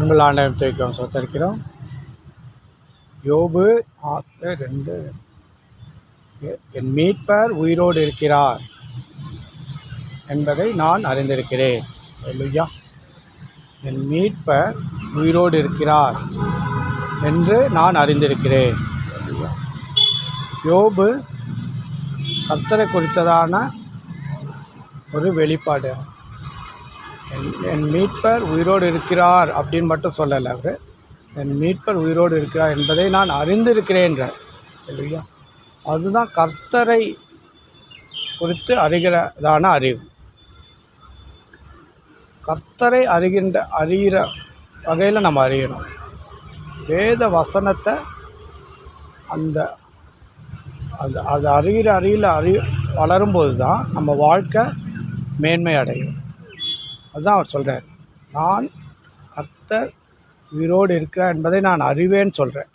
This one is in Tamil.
உங்கள் ஆண்டவன் துதிக்கிறோம், சொத்தரிக்கிறோம். யோபு 6:2. என் மீட்பர் உயிரோடு இருக்கிறார் என்பதை நான் அறிந்திருக்கிறேன். அல்லேலூயா. என் மீட்பர் உயிரோடு இருக்கிறார் என்று நான் அறிந்திருக்கிறேன். யோபு கர்த்தரை குறித்ததான ஒரு வெளிப்பாடு. என் மீட்பர் உயிரோடு இருக்கிறார் அப்படின்னு மட்டும் சொல்லலை. அவர் என் மீட்பர் உயிரோடு இருக்கிறார் என்பதை நான் அறிந்திருக்கிறேன்றார். இல்லையா? அதுதான் கர்த்தரை குறித்து அறிகிறதான அறிவு. கர்த்தரை அறிகிற வகையில் நம்ம அறியணும். வேத வசனத்தை அந்த அது அது வளரும்போது தான் நம்ம வாழ்க்கை மேன்மை அடையும். அதுதான் அவர் சொல்கிறார். நான் கர்த்தர் உயிரோடு இருக்கிறார் என்பதை நான் அறிவேன்னு சொல்கிறேன்.